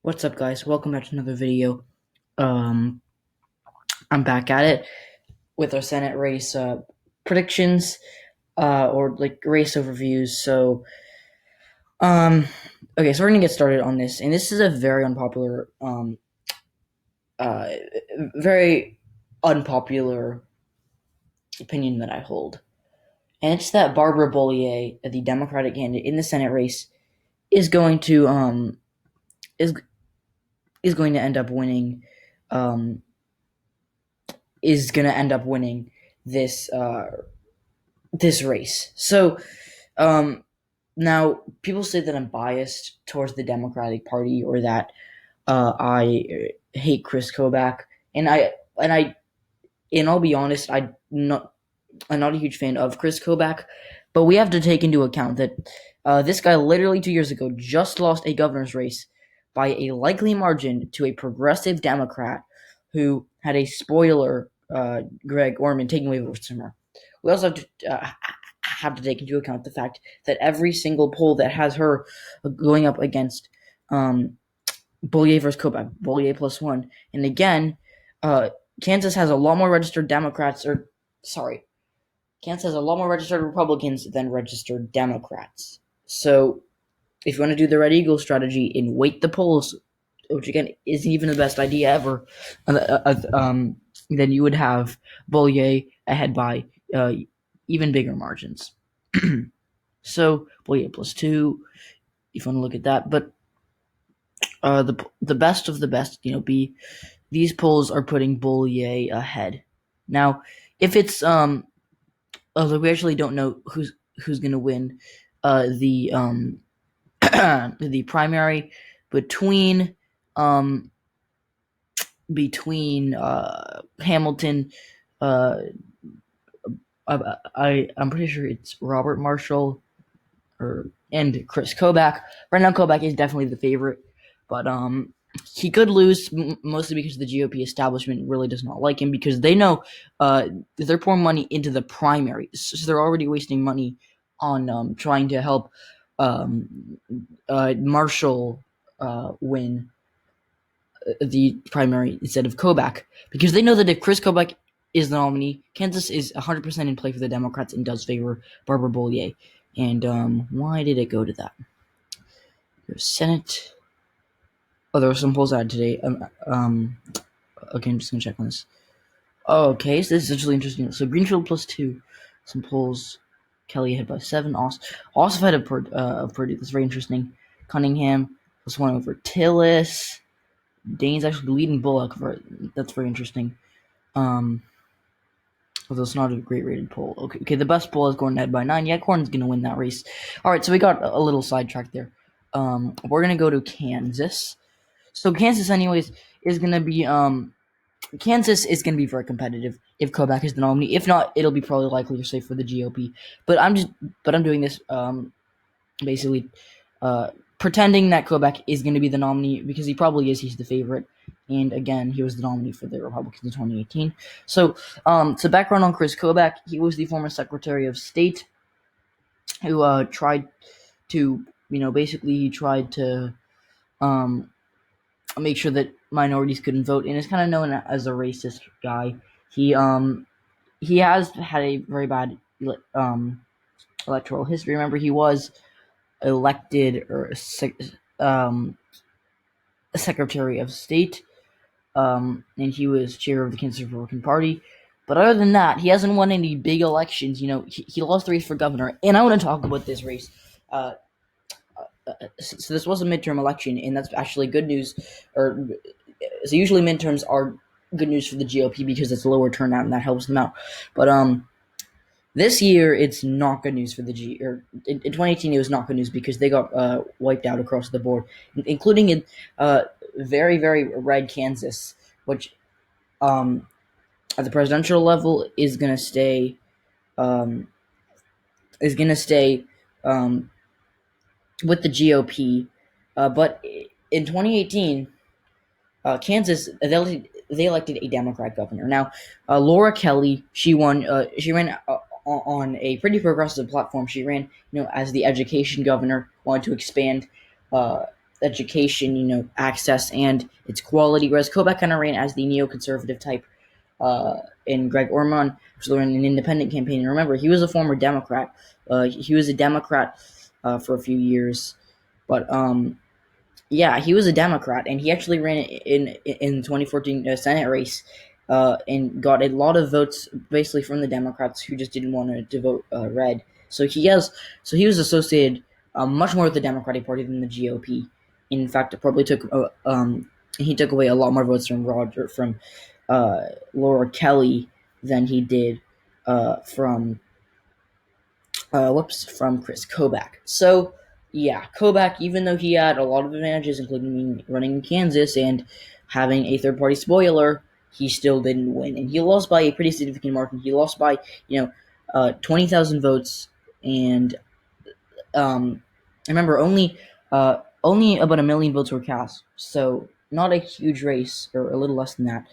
What's up, guys? Welcome back to another video. Um, I'm back at it with our Senate race predictions, or like race overviews. Um, okay, so we're gonna get started on this, and this is a very unpopular, uh, very unpopular opinion that I hold, and it's that Barbara Bollier, the Democratic candidate in the Senate race, is going to is is going to end up winning. Um, is going to end up winning this this race. So now people say that I'm biased towards the Democratic Party or that I hate Kris Kobach, and I'll be honest, I'm not a huge fan of Kris Kobach, but we have to take into account that this guy literally 2 years ago just lost a governor's race by a likely margin to a progressive Democrat who had a spoiler, Greg Orman, taking away votes from her. We also have to take into account the fact that every single poll that has her going up against Bollier versus Kobach, Bollier +1, and again, Kansas has a lot more registered Democrats, or sorry, Kansas has a lot more registered Republicans than registered Democrats. So if you want to do the Red Eagle strategy and weight the polls, which again isn't even the best idea ever, then you would have Bollier ahead by even bigger margins. So Bollier +2, if you want to look at that. But the best of the best, these polls are putting Bollier ahead. Now, if it's we actually don't know who's gonna win the the primary between Hamilton. I'm pretty sure it's Robert Marshall and Kris Kobach. Right now, Kobach is definitely the favorite, but he could lose mostly because the GOP establishment really does not like him because they know they're pouring money into the primary, so they're already wasting money on trying to help Marshall win the primary instead of Kobach because they know that if Kris Kobach is the nominee, Kansas is 100% in play for the Democrats and does favor Barbara Bollier. And why did it go to that? There's Senate. Oh, there were some polls added today. Okay, I'm just gonna check on this. Okay, so this is actually interesting. So Greenfield +2, some polls. Kelly ahead by 7. Also ahead of Purdue. That's very interesting. Cunningham +1 over Tillis. Dane's actually leading Bullock. That's very interesting. Although it's not a great rated poll. Okay, the best poll is Gordon ahead by 9. Yeah, Gordon's gonna win that race. All right, so we got a little sidetracked there. We're gonna go to Kansas. So Kansas, anyways, is gonna be Kansas is gonna be very competitive if Kobach is the nominee. If not, it'll be probably likely to stay for the GOP. But I'm doing this basically pretending that Kobach is going to be the nominee because he probably is. He's the favorite, and again, he was the nominee for the Republicans in 2018. So, background on Kris Kobach: he was the former Secretary of State who tried to, basically he tried to make sure that minorities couldn't vote, and is kind of known as a racist guy. He has had a very bad electoral history. Remember, he was elected or Secretary of State, and he was chair of the Kansas Republican Party. But other than that, he hasn't won any big elections. He lost the race for governor, and I want to talk about this race. So this was a midterm election, and that's actually good news. So usually midterms are good news for the GOP because it's lower turnout and that helps them out. But this year, it's not good news for the in 2018, it was not good news because they got wiped out across the board, including in very, very red Kansas, which at the presidential level is going to stay with the GOP. But in 2018, Kansas, they elected a Democrat governor. Now, Laura Kelly, she won. She ran on a pretty progressive platform. She ran, as the education governor, wanted to expand education, access and its quality. Whereas Kobach kind of ran as the neoconservative type, and Greg Orman was running an independent campaign. And remember, he was a former Democrat. He was a Democrat for a few years, but yeah, he was a Democrat, and he actually ran in 2014 Senate race, and got a lot of votes basically from the Democrats who just didn't want to vote red. So he was associated much more with the Democratic Party than the GOP. In fact, it probably he took away a lot more votes from Laura Kelly than he did from Kris Kobach. So yeah, Kobach, even though he had a lot of advantages, including running in Kansas and having a third-party spoiler, he still didn't win, and he lost by a pretty significant margin. He lost by 20,000 votes, and I remember only about 1 million votes were cast, so not a huge race, or a little less than that.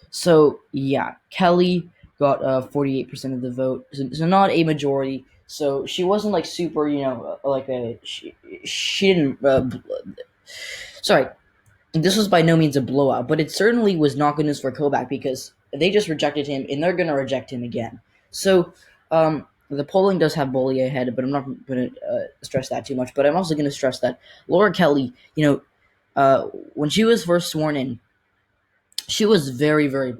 So yeah, Kelly got 48% of the vote, so not a majority. So she wasn't like super, like she didn't. Sorry, this was by no means a blowout, but it certainly was not good news for Kobach because they just rejected him, and they're going to reject him again. So the polling does have Bollier ahead, but I'm not going to stress that too much. But I'm also going to stress that Laura Kelly, when she was first sworn in, she was very, very.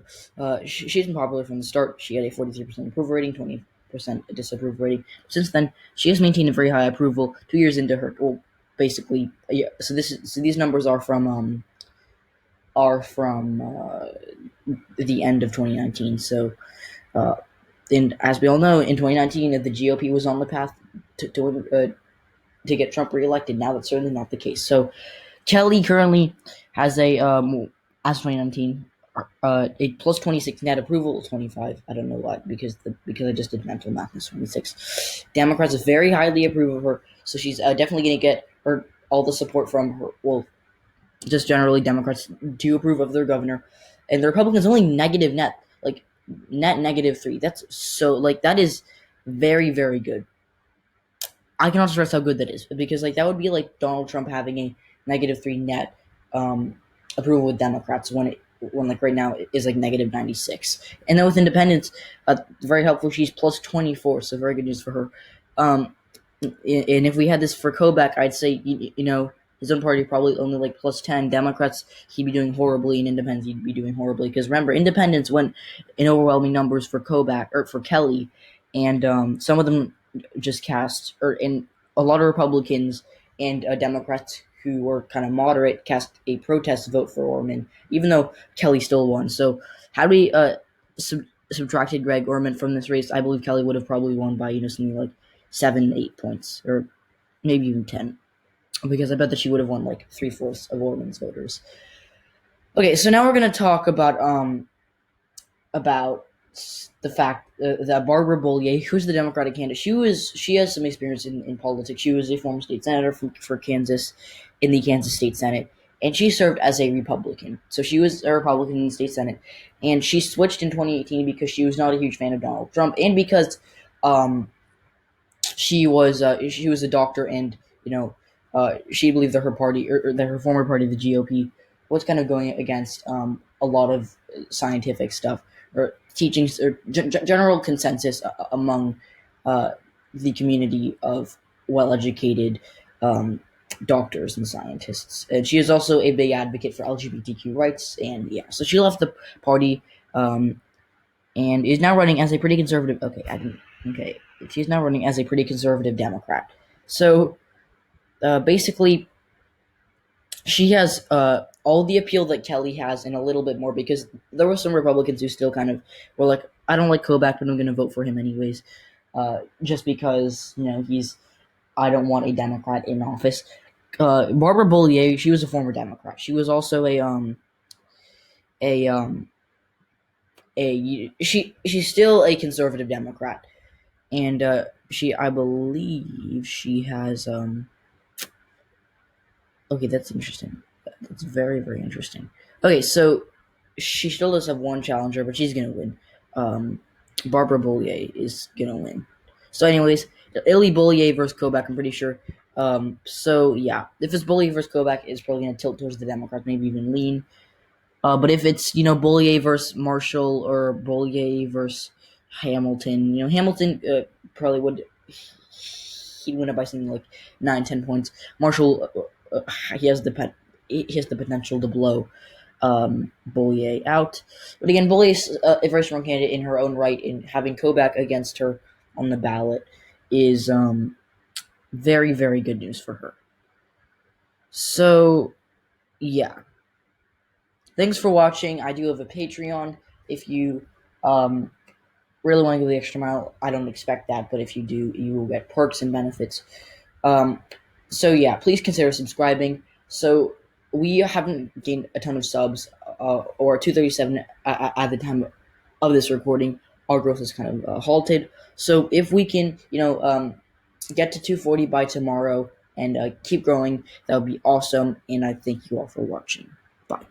She's been popular from the start. She had a 43% approval rating, 20% disapproval rating. Since then, she has maintained a very high approval. 2 years into her, well, basically, yeah. So these numbers are from the end of 2019. So, and as we all know, in 2019, the GOP was on the path to get Trump reelected. Now that's certainly not the case. So, Kelly currently has a as 2019 a plus 26 net approval, 25. I don't know why, because I just did mental math. It's 26. Democrats very highly approve of her, so she's definitely going to get all the support from her. Well, just generally, Democrats do approve of their governor, and the Republicans only negative net -3. That's so that is very, very good. I cannot stress how good that is, because that would be like Donald Trump having a -3 net approval with Democrats when right now it is -96. And then with independents, very helpful. She's plus 24, so very good news for her. And if we had this for Kobach, I'd say his own party probably only plus 10. Democrats, he'd be doing horribly, and independents, he'd be doing horribly. Because remember, independents went in overwhelming numbers for Kobach or for Kelly, and some of them just cast, and a lot of Republicans and Democrats who were kind of moderate cast a protest vote for Orman, even though Kelly still won. So had we subtracted Greg Orman from this race, I believe Kelly would have probably won by something like 7-8 points, or maybe even 10, because I bet that she would have won 3/4 of Orman's voters. Okay, so now we're going to talk about the fact that Barbara Bollier, who's the Democratic candidate, she has some experience in politics. She was a former state senator for Kansas in the Kansas State Senate, and she served as a Republican. So she was a Republican in the state Senate, and she switched in 2018 because she was not a huge fan of Donald Trump, and because she was a doctor, and she believed that her party, or that her former party, the GOP, was kind of going against a lot of scientific stuff, or teachings, or general consensus among the community of well-educated doctors and scientists. And she is also a big advocate for LGBTQ rights, and yeah, so she left the party and is now running as a pretty conservative. Okay, she's now running as a pretty conservative Democrat. So basically, she has all the appeal that Kelly has and a little bit more, because there were some Republicans who still kind of were like, I don't like Kobach, but I'm going to vote for him anyways, just because I don't want a Democrat in office. Barbara Bollier, she was a former Democrat. She was also she's still a conservative Democrat, and I believe she has okay, that's interesting. That's very, very interesting. Okay, so she still does have one challenger, but she's gonna win. Barbara Bollier is gonna win. So, anyways, Illy Bollier versus Kobach. I'm pretty sure So yeah, if it's Bollier versus Kobach, it's probably going to tilt towards the Democrats, maybe even lean. But if it's Bollier versus Marshall or Bollier versus Hamilton, Hamilton probably he'd win it by something like 9-10 points. Marshall he has the potential to blow Bollier out. But again, Bollier is a very strong candidate in her own right, and having Kobach against her on the ballot is very, very good news for her. So, yeah. Thanks for watching. I do have a Patreon. If you really want to go the extra mile, I don't expect that, but if you do, you will get perks and benefits. So yeah, please consider subscribing. So we haven't gained a ton of subs, or 237 at the time of this recording. Our growth is kind of halted. So if we can, get to 240 by tomorrow and keep growing, that would be awesome. And I thank you all for watching. Bye.